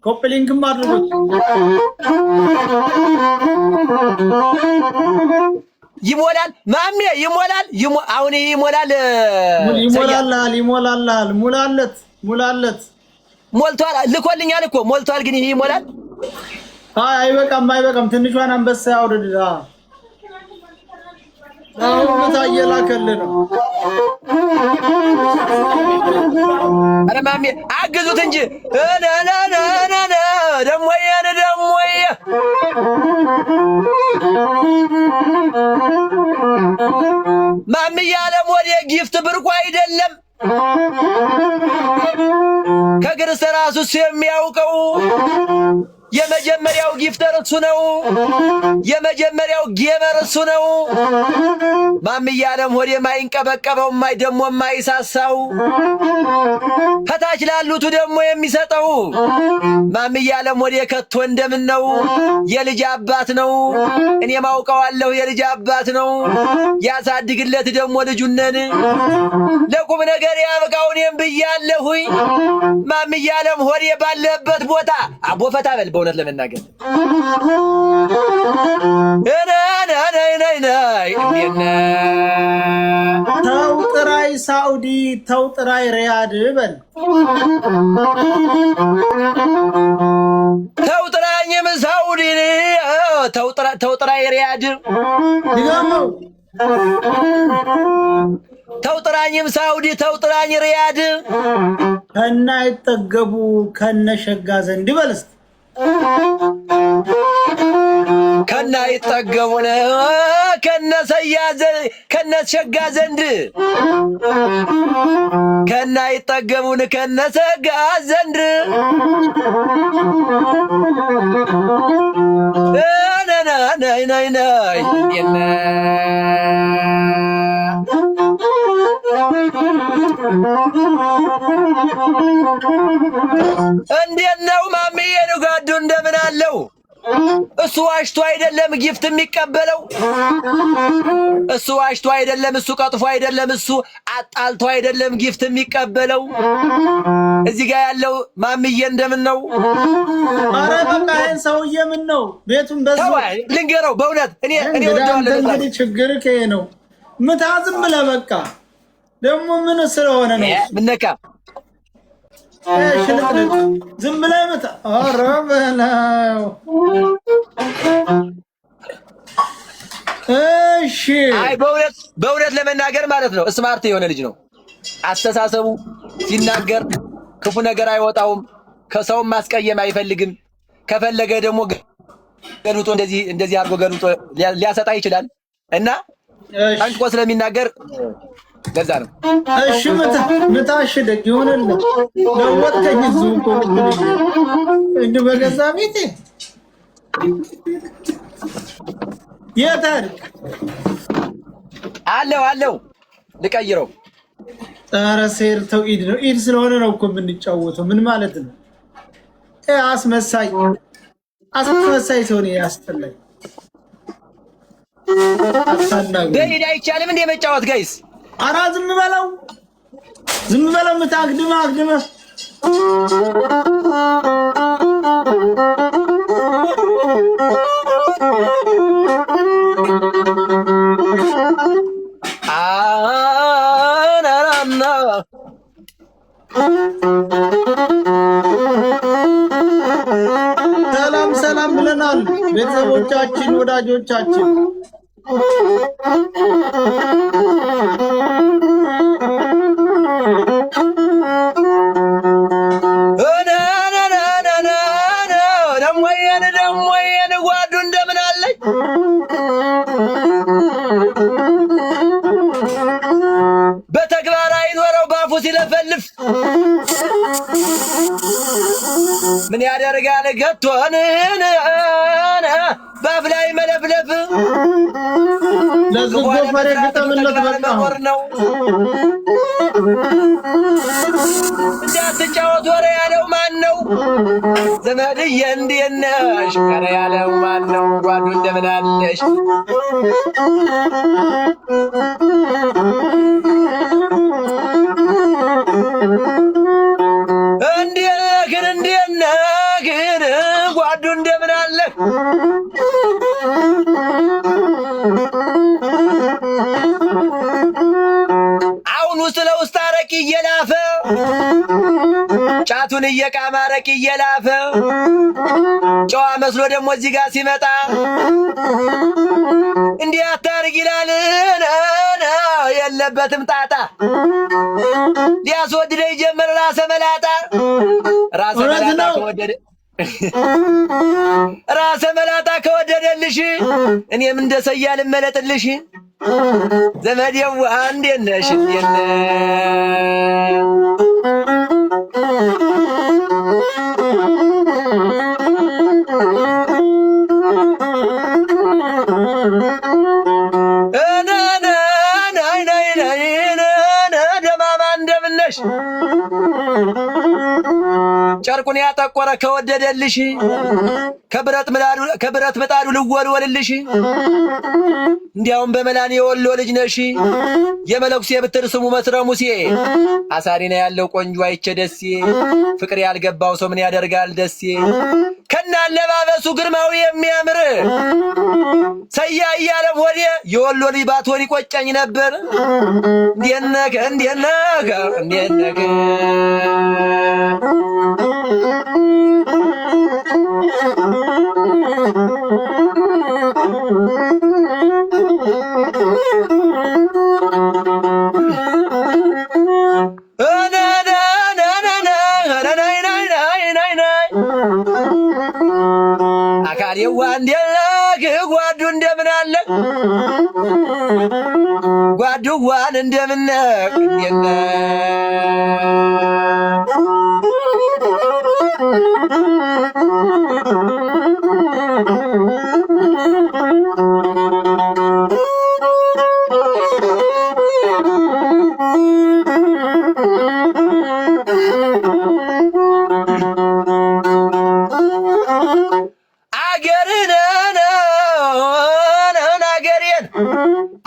ኮፕሊንግም አድርጉት ይሞላል ማሜ ይሞላል አሁን ይሞላል ሙላለት ሞልቷል ልኮልኛል እኮ ሞልቷል ግን ይሄ ይሞላል አይበቃም ትንሿን አንበሳ አውርድ አሁን ታየላከለ ነው አረ ማሜ አግዙት እንጂ ደሞ ማሜ ያለ ሞዴ ጊፍት ብርቁ አይደለም ከግርስ ራሱስ የሚያውቀው የመጀመሪያው ጊፍተር እሱ ነው የመጀመሪያው ጌመር እሱ ነው ማምያለም ሆዴ ማይንቀበቀበው ደሞ ማይሳሳው ከታች ላሉት ደሞ የሚሰጠው ማምያለም ሆዴ ከቶ እንደምን ነው የልጅ አባት ነው እኔ ማውቀዋለሁ የልጅ አባት ነው ያሳድግለት ደሞ ልጁነን ለቁም ነገር ያብቃው እኔም ብያለሁኝ ማምያለም ሆዴ ባለበት ቦታ አቦፈታ በል በእውነት ለመናገር ተውጥራይ ሳውዲ ተውጥራይ ሪያድ በል ተውጥራኝም ሳውዲ ተውጥራይ ሪያድ ይገመው ተውጥራኝም ሳውዲ ተውጥራኝ ሪያድ ከና ይጠገቡ ከነሸጋ ዘንድ በልስ ከና ይጠገቡነ ከነሸጋ ዘንድ ከና ይጠገቡን ከነሸጋ ዘንድ ናይ እንዴት ነው ማሚዬ ንጋዱ እንደምን አለው እሱ ዋሽቶ አይደለም ጊፍት የሚቀበለው እሱ ዋሽቶ አይደለም እሱ ቀጥፎ አይደለም እሱ አጣልቶ አይደለም ጊፍት የሚቀበለው እዚህ ጋር ያለው ማሚዬ እንደምን ነው አረ በቃ ይሄን ሰውዬ ምን ነው ቤቱን በዛው ልንገረው በእውነት እኔ ወደዋለሁ እንግዲህ ችግር ከሄ ነው ምታዝም ብለ በቃ ደግሞ ምን ስለሆነ ነው ምነካ ዝም ብለህ መጣ ኧረ በለው እሺ አይ በእውነት ለመናገር ማለት ነው ስማርት የሆነ ልጅ ነው አስተሳሰቡ ሲናገር ክፉ ነገር አይወጣውም ከሰውም ማስቀየም አይፈልግም ከፈለገ ደግሞ ገልጦ እንደዚህ አድርጎ ገልጦ ሊያሰጣ ይችላል እና አንቆ ስለሚናገር ለዛ ነው እሺ ምታሽ ደግ ይሆነልህ ለወጥከኝ ዙቆ እንደ በገዛ ቤቴ የታሪክ አለው ልቀይረው ኧረ ሴር ተው ኢድ ነው ኢድ ስለሆነ ነው እኮ የምንጫወተው ምን ማለት ነው አስመሳይ ሰው ነው ያስጠላኝ በኢድ አይቻልም እንደ መጫወት ጋይስ አራ ዝም በለው ምታግድማ ሰላም ብለናል ቤተሰቦቻችን ወዳጆቻችን ደሞየን ጓዱ እንደምን አለኝ በተግባር አይኖረው ባፉ ሲለፈልፍ ምን ያደርጋል ገቶን ባፍ ላይ መለፍለፍ ለዝጎ ፈሬ ግጠምለት በቃ ነው እንዳትጫወት ወሬ ያለው ማን ነው ዘመድዬ እንዴት ነሽ ከረ ያለው ማን ነው ጓዱ እንደምን አለሽ እንዴት ነህ አሁን ውስጥ ለውስጥ አረቂ እየላፈ ጫቱን እየቃመ አረቂ እየላፈ ጨዋ መስሎ ደግሞ እዚህ ጋር ሲመጣ እንዲህ አታርግ ይላል። የለበትም ጣጣ ሊያስወድደኝ ጀመረ ራሰ መላጣ ራሰ መላጣ ከወደደ ራሰ መላጣ ከወደደልሽ እኔም እንደ ሰያ ልመለጥልሽ ዘመዴው እንዴት ነሽ እንዴት ጨርቁን ያጠቆረ ከወደደልሽ ከብረት ምጣዱ ልወልወልልሽ እንዲያውም በመላኔ የወሎ ልጅ ነሽ የመለኩሴ ብትር ስሙ መስረ ሙሴ አሳሪና ያለው ቆንጆ አይቼ ደሴ ፍቅር ያልገባው ሰው ምን ያደርጋል ደሴ ከናለባበሱ ግርማዊ የሚያምር ሰያ እያለ ወዴ የወሎ ልጅ ባትሆን ይቆጨኝ ነበር። እንዴነከ አካሌዋ እንዴነክ ጓዱ እንደምን አለ ጓዱዋን እንደምነክ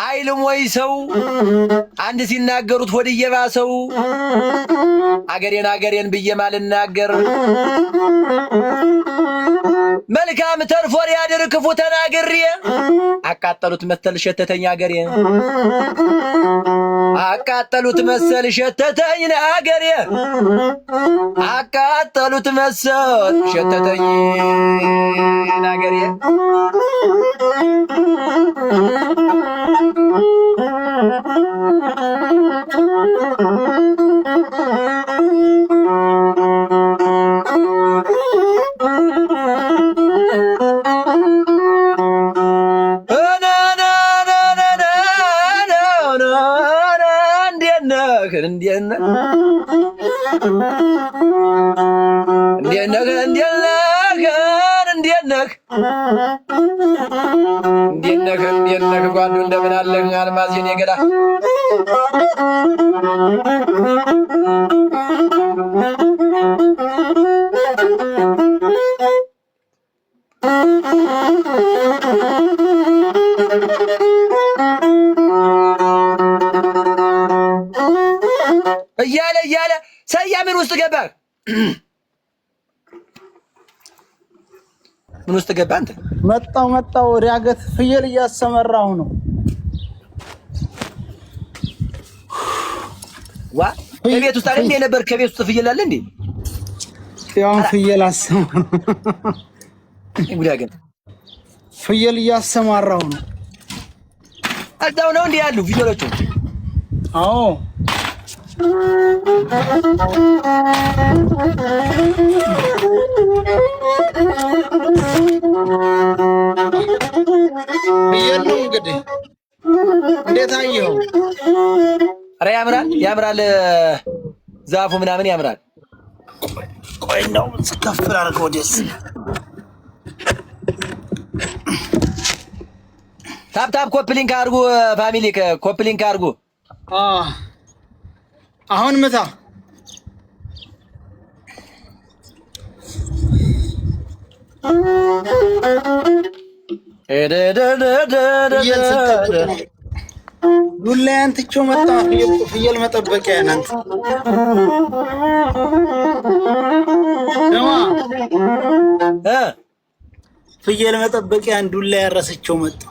አይልም ወይ ሰው አንድ ሲናገሩት ሆድ እየባሰው አገሬን ብዬ ማልናገር መልካም ተርፎር ያድር ክፉ ተናግሬ አቃጠሉት መሰል ሸተተኝ አገሬ አቃጠሉት መሰል ሸተተኝ አገሬ አቃጠሉት መሰል ሸተተኝ አገሬ እንዴነክ ጓዱ እንደምን አለህ አልማዝዬን የገዳ እያለ ሰያ ምን ውስጥ ገባ? ምን ውስጥ ገባ? አንተ መጣው ሪያገት ፍየል እያሰመራሁ ነው። ዋ ከቤት ውስጥ አይደል እንዴ ነበር? ከቤት ውስጥ ፍየል አለ እንዴ? ያው ፍየል አሰማራ ጉዳገን ፍየል እያሰማራሁ ነው። እዛው ነው እንዴ ያሉ ፍየሎቹ? አዎ ፍየል ነው እንግዲህ። እንዴት አየኸው? ኧረ ያምራል ዛፉ ምናምን ያምራል። ቆይ ነው ስከፍል አድርገው ደስ ታፕ ኮፕሊንክ አድርጉ ፋሚሊ ኮፕሊንክ አድርጉ። አሁን ምታ ዱላያን ትቼው መጣ። ፍየል መጠበቂያ ናት። ፍየል መጠበቂያ ዱላ ያረሰቸው መጣ።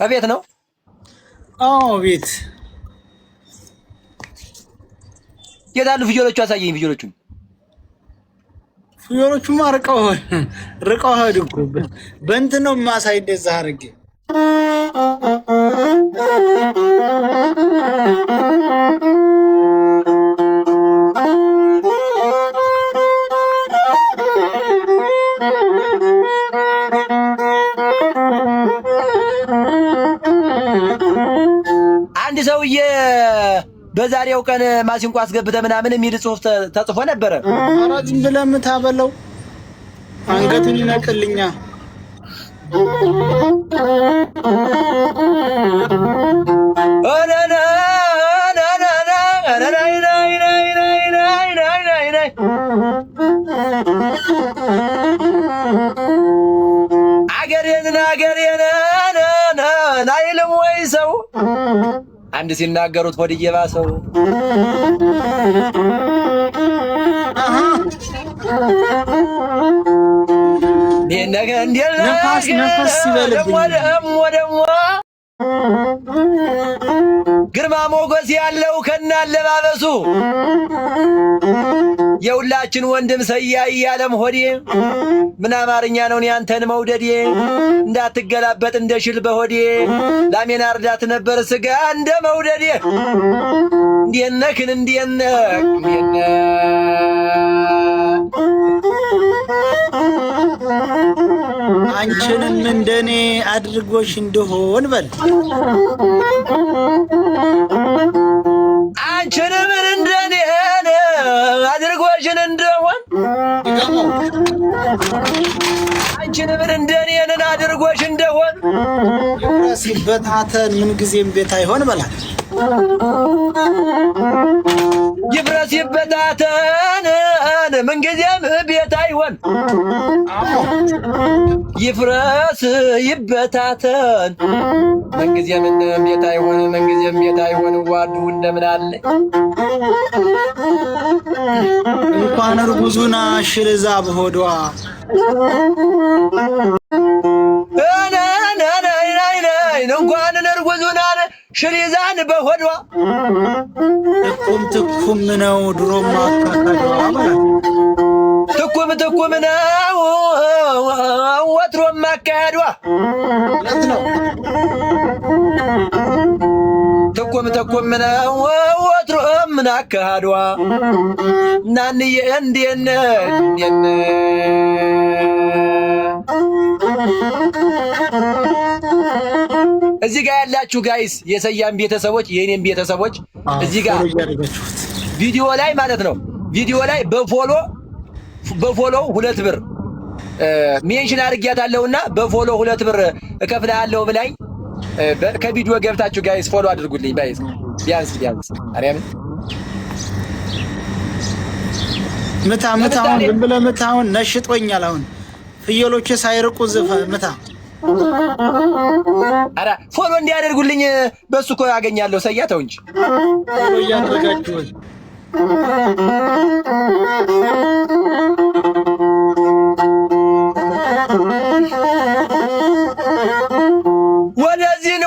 አቤት ነው። አዎ ቤት የታሉ ፍየሎቹ? አሳየኝ ፍየሎቹን። ፍየሎቹማ ርቀው ሄዱ እኮ በእንትን ነው የማሳይ። እንደዛ አድርጌ አንድ ሰውዬ በዛሬው ቀን ማሲንቆ አስገብተ ምናምን የሚል ጽሑፍ ተጽፎ ነበረ። ኧረ ዝም ብለህ የምታበለው አንገቱን ይነቅልኛ። አገሬን አይልም ወይ ሰው አንድ ሲናገሩት ወዲዬ ባሰው። ነፋስ ደግሞ ግርማ ሞገስ ያለው ከናለባበሱ የሁላችን ወንድም ሰያይ ያለም ሆዴ ምን አማርኛ ነው ያንተን መውደዴ እንዳትገላበጥ እንደ ሽል በሆዴ ላሜን አርዳት ነበር ስጋ እንደ መውደዴ እንዲነክን አንቺንም እንደኔ አድርጎሽ እንደሆን በል አንቺንም እንደኔ አድርጎሽ እንደሆን አንቺንም እንደኔ አድርጎሽ እንደሆን ይብረሲበታተን ምን ጊዜም ቤት አይሆን በላት ይብረሲበታተን ምን ጊዜም ቤት አይሆን ይፍረስ ይበታተን ምን ጊዜም ቤት አይሆን ምን ጊዜም ቤት አይሆን ዋዱ እንደምን አለ እንኳን እርጉዙና ሽልዛ በሆዷ እንኳን እርጉዙና ሽልዛን በሆዷ ትኩም ነው ድሮም አካካዷ ትኩም ነው ወትሮም አካሄዷ ነው ትኩም ነው ወትሮም አካሄዷ እናንዬ እንዴነ እዚህ ጋር ያላችሁ ጋይስ የሰያም ቤተሰቦች የኔም ቤተሰቦች እዚህ ጋር ቪዲዮ ላይ ማለት ነው ቪዲዮ ላይ በፎሎ 2 ብር ሜንሽን አድርጊያታለሁና በፎሎ 2 ብር እከፍልሃለሁ ብላኝ ከቪዲዮ ገብታችሁ ጋይስ ፎሎ አድርጉልኝ ባይስ ቢያንስ አሪያም ምታውን ዝም ብለህ ምታውን ነሽጦኛል። አሁን ፍየሎች ሳይርቁ ምታ አራ ፎሎ እንዲያደርጉልኝ በሱ እኮ ያገኛለሁ። ሰያተው እንጂ ፎሎ እያደረጋችሁ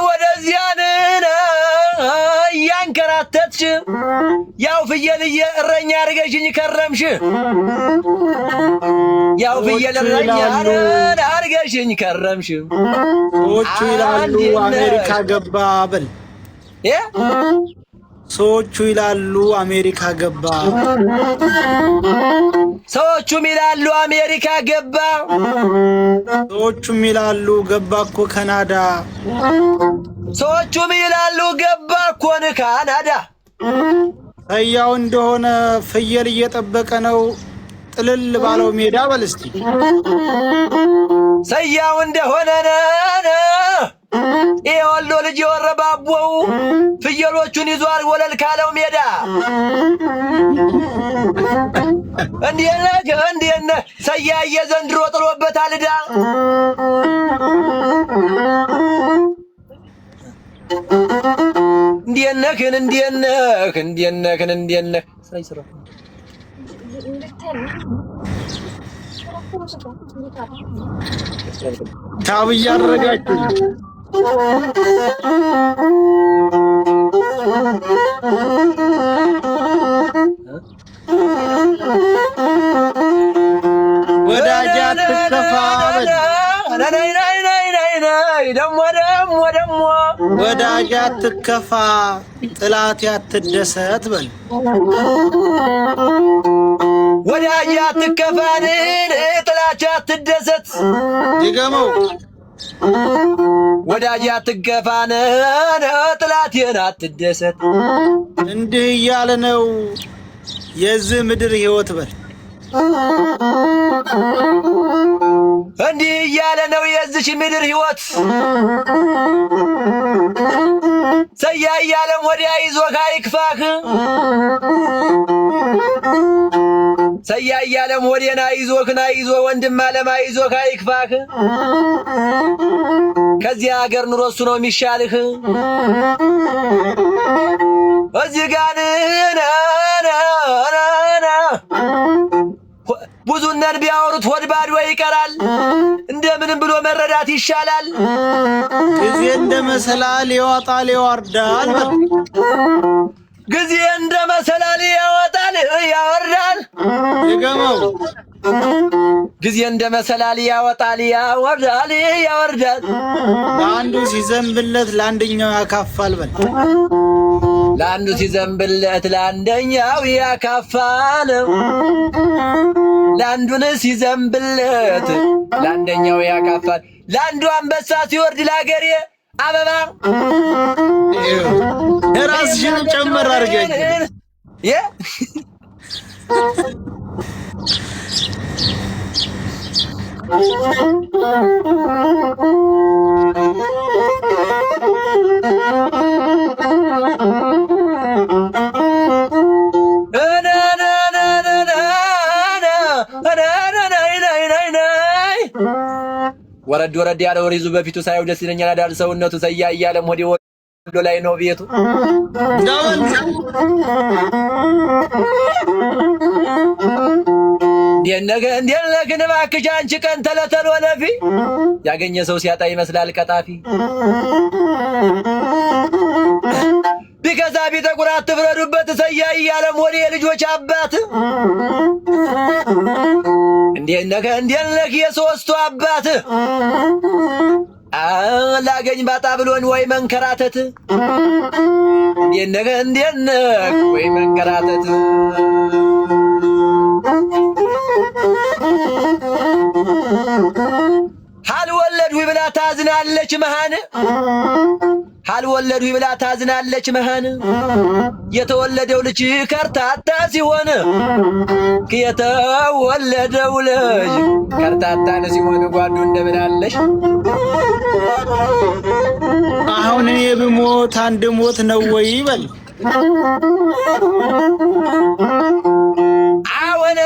ወደዚያን እያንከራተትሽ ያው ፍየልዬ እረኛ አድርገሽኝ ከረምሽ ያው ፍየል እረኛ አድርገሽኝ ከረምሽ። ሰዎቹ ይላሉ አሜሪካ ገባ በል ሰዎቹ ይላሉ አሜሪካ ገባ ሰዎቹም ይላሉ አሜሪካ ገባ ሰዎቹም ይላሉ ገባ እኮ ካናዳ ሰዎቹም ይላሉ ገባ እኮ ካናዳ። ሰያው እንደሆነ ፍየል እየጠበቀ ነው ጥልል ባለው ሜዳ በል እስቲ ሰያው እንደሆነ የወሎ ልጅ የወረባቦው ፍየሎቹን ይዟል ወለል ካለው ሜዳ እንዴነ ሰያየ ዘንድሮ ጥሎበታል ዕዳ እንዴነክን ታብ እያደረጋችሁ ወዳጅ አትከፋ ደሞ ወዳጅ አትከፋ ጥላት አትደሰት በል ወዳጅ አትከፋን ጥላት አትደሰት ድገመው ወዳጅ አትከፋን ጥላቴን አትደሰት እንዲህ እያለ ነው የዚህ ምድር ህይወት በል እንዲህ እያለ ነው የዚች ምድር ህይወት ሰያይ ዓለም ወዲያ ይዞህ አይክፋህ ሰያይ ዓለም ወዲያና ይዞህ ወንድም ዓለም አይዞህ አይክፋህ ከዚህ ሀገር ኑሮ እሱ ነው የሚሻልህ እዚህ ጋር ብዙነን ቢያወሩት ሆድ ባዶ ይቀራል እንደምንም ብሎ መረዳት ይሻላል ጊዜ እንደ መሰላል ያወጣል ያወርዳል ጊዜ እንደ መሰላል ያወጣል ያወርዳል ይገመው ጊዜ እንደ መሰላል ያወጣል ያወርዳል ያወርዳል ለአንዱ ሲዘንብለት ለአንደኛው ያካፋል በል ለአንዱ ሲዘንብለት ለአንደኛው ያካፋል ለአንዱን ሲዘንብለት ለአንደኛው ያካፋል ለአንዱ አንበሳ ሲወርድ ለአገሬ አበባ ራስሽን ጨመር አድርገኝ ወረድ ወረድ ያለው ሪዙ በፊቱ ሳይው ደስ ይለኛል አዳር ሰውነቱ ሰያ እያለ ሞዲ ወሎ ላይ ነው ቤቱ እንደነገ እባክሽ አንቺ ቀን ተለተል ወለፊ ያገኘ ሰው ሲያጣ ይመስላል ቀጣፊ ቢከዛ ቢጠቁር አትፍረዱበት ሰያ እያለ ሞዲ የልጆች አባት እንደነገ የሶስቱ አባት ላገኝ ባጣ ብሎን ወይ መንከራተት እንደነገ ወይ መንከራተት halwalad wibla taznalech mahan halwalad wibla taznalech mahan የተወለደው ልጅ ከርታታ ሲሆን የተወለደው ልጅ ከርታታ ሲሆን ጓዱ እንደምናለሽ አሁን እኔ ብሞት አንድ ሞት ነው ወይ ይበል አሁን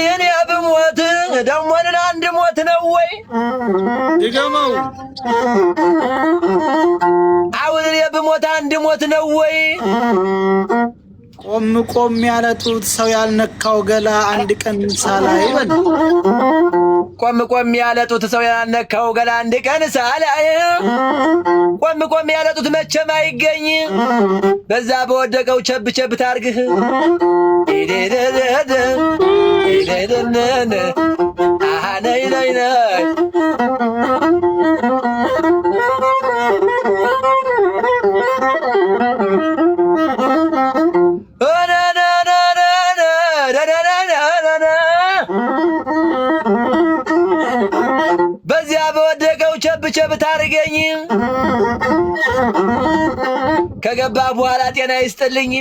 እኔ ብሞት ደግሞ አንድ ሞት ነው ወይ ድገመው አሁን እኔ ብሞት አንድ ሞት ነው ወይ ቆም ያለጡት ሰው ያልነካው ገላ አንድ ቀን ሳላይ ይበል ቆም ያለጡት ሰው ያልነካው ገላ አንድ ቀን ሳላይ ቆም ያለጡት መቼም አይገኝ በዛ በወደቀው ቸብ ታርግህ ነይ በዚያ በወደቀው ቸብ ታርገኝ ከገባ በኋላ ጤና ይስጥልኝ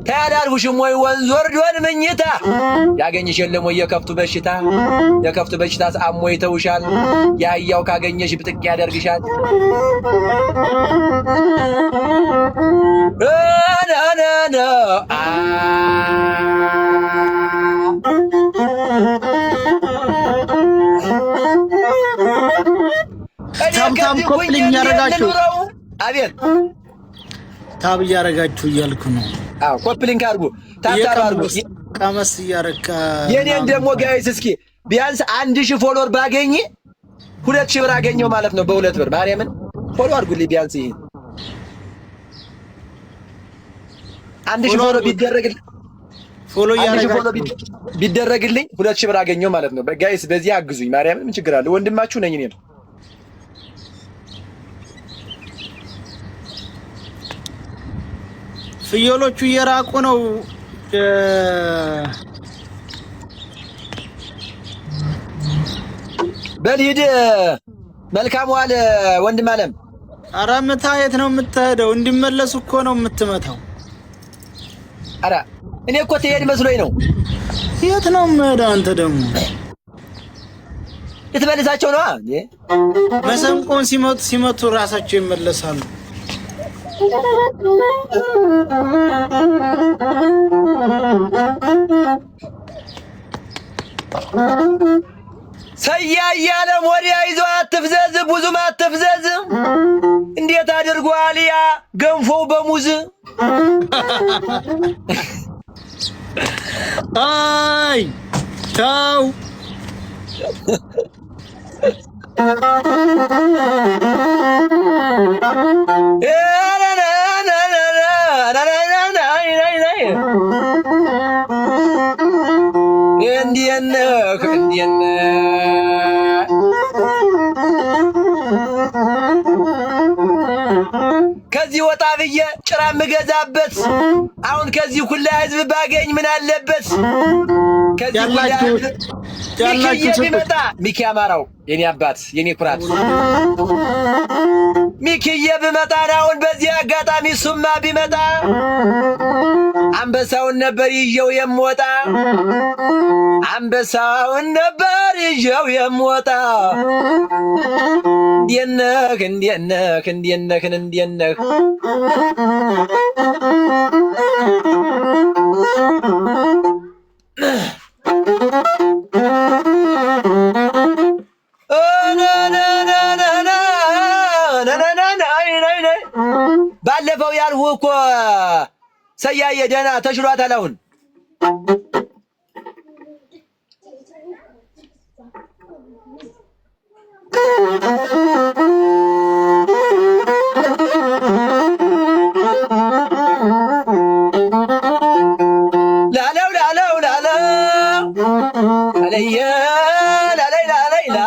ታዳርሁሽም ወይ ወንዝ ወርዶን መኝታ ያገኘሽ የለም ወይ የከፍቱ በሽታ አሞ ይተውሻል ያያው ካገኘሽ ብጥቅ ያደርግሻል ታም ኮፕሊንግ ያረጋችሁ አቤት ታብ ያረጋችሁ እያልኩ ነው ኮፕሊንግ አርጉ ታታሩ አርጉ ቀመስ እያረካ የኔን ደግሞ ጋይስ እስኪ ቢያንስ 1000 ፎሎወር ባገኝ 2000 ብር አገኘው ማለት ነው። በ2 ብር ማርያምን ፎሎ አድርጉልኝ። ቢያንስ ይሄ 1000 ፎሎ ቢደረግልኝ ፎሎ ቢደረግልኝ 2000 ብር አገኘው ማለት ነው። ጋይስ በዚህ አግዙኝ ማርያምን። ምን ችግር አለ? ወንድማችሁ ነኝ እኔም። ፍየሎቹ እየራቁ ነው። በልሂድ መልካም ዋል ወንድም አለም። ኧረ ምታ። የት ነው የምትሄደው? እንዲመለሱ እኮ ነው የምትመታው። ኧረ እኔ እኮ ትሄድ መስሎኝ ነው። የት ነው የምሄደው? አንተ ደግሞ ልትመልሳቸው ነዋ። መሰንቆን ሲመቱ ራሳቸው ይመለሳሉ። ሰያያለ ወዲያ ይዞ አትፍዘዝ፣ ብዙም አትፍዘዝ። እንዴት አድርጎ አልያ ገንፎው በሙዝ አይ ተው እንዲነህ ከዚህ ወጣ ብዬ ጭራ ምገዛበት አሁን ከዚህ ሁላ ህዝብ ባገኝ ምን አለበት? ከዚህ ሁላ ሚኪዬ ቢመጣ ሚኪ አማራው የኔ አባት የኔ ኩራት ሚኪዬ ቢመጣ አሁን በዚህ አጋጣሚ ሱማ ቢመጣ አንበሳውን ነበር ይዤው የምወጣ አንበሳውን ነበር ይዤው የምወጣ። እንዴነህ እንዴነህ እንዴነህ እንዴነህ ባለፈው ያልሁህ እኮ ሰያየ ደህና ተሽሏታል አሁን።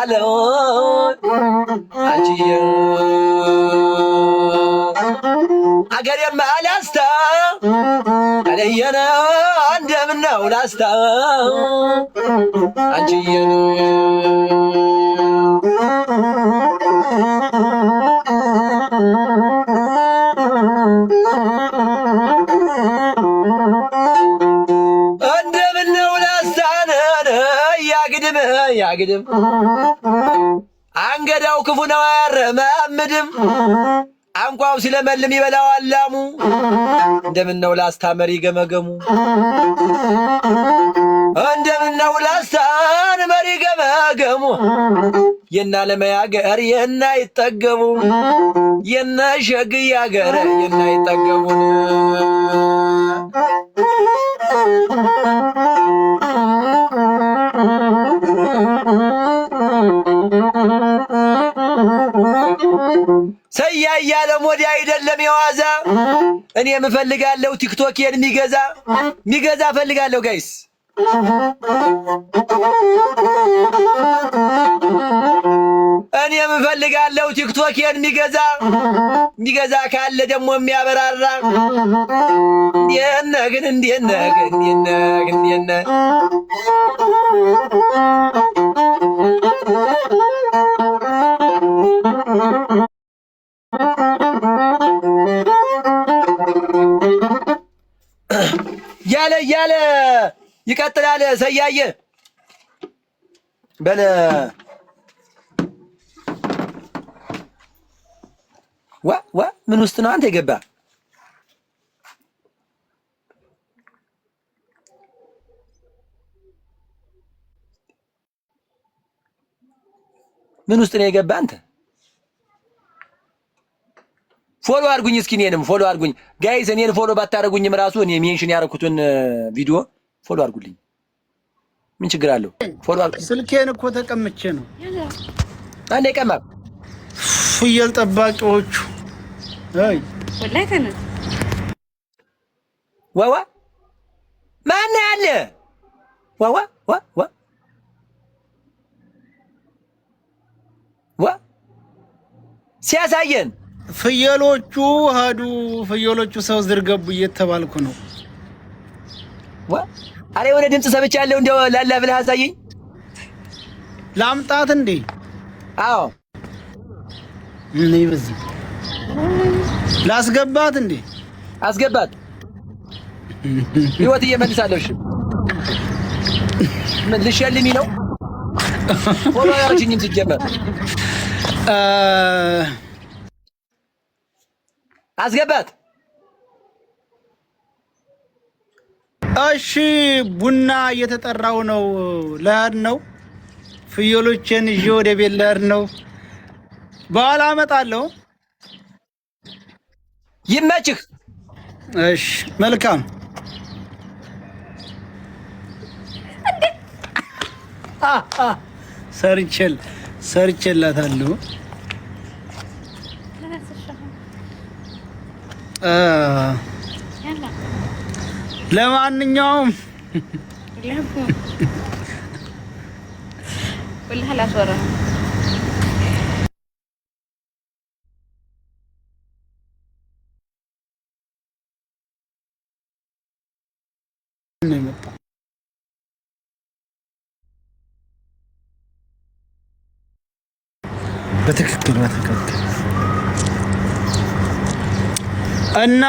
ላለው አንቺዬ አገሬማ ላስታ አለየነ እንደምነው ላስታ አንቺዬ እንደምነው ላስታነ ያግድም አንገዳው ክፉ ነው አያረማምድም አንቋው ሲለመልም ይበላው አላሙ እንደምነው ላስታመሪ ገመገሙ እንደምነው ላስታን መሪ ገመገሙ የና ለማያገር የና ይጠገቡ የና ሸግ ያገር የና ይጠገቡ ሰያያለ ሞዲ አይደለም የዋዛ እኔ የምፈልጋለሁ ቲክቶኬን ሚገዛ ፈልጋለሁ ጋይስ እኔ የምፈልጋለሁ ቲክቶኬን ሚገዛ ካለ ደግሞ የሚያበራራ እንዴነ ያለ ይቀጥላል። ሰያየ በለ ዋ ምን ውስጥ ነው አንተ የገባ? ምን ውስጥ ነው የገባ አንተ? ፎሎ አድርጉኝ እስኪ እኔንም ፎሎ አድርጉኝ ጋይስ። እኔን ፎሎ ባታረጉኝም ራሱ እኔ ሜንሽን ያደረኩትን ቪዲዮ ፎሎ አድርጉልኝ። ምን ችግር አለው? ፎሎ አድርጉ። ስልኬን እኮ ተቀምቼ ነው። አንዴ ቀማ ፍየል ጠባቂዎቹ አይ ወላሂ ተነስ ዋዋ ማን ያለ ዋዋ ዋ ዋ ዋ ሲያሳየን ፍየሎቹ ሀዱ ፍየሎቹ ሰው ዝርገቡ እየተባልኩ ነው። ዋ አሬ ወደ ድምጽ ሰምቻለሁ። እንደው ላላ ብለህ አሳየኝ። ላምጣት እንዴ? አዎ ምን ይበዝ ላስገባት እንዴ? አስገባት። ህይወት እየመልሳለሁ። እሺ ምን ልሸልሚ ነው? ፎሎ ያርጅኝም ሲጀመር አስገባት። እሺ ቡና እየተጠራው ነው። ልሄድ ነው። ፍየሎችን ይዤ ወደ ቤት ልሄድ ነው። በኋላ እመጣለሁ። ይመችህ። እሺ መልካም። ሰርቼላታለሁ። ለማንኛውም والله لا صورة በትክክል እና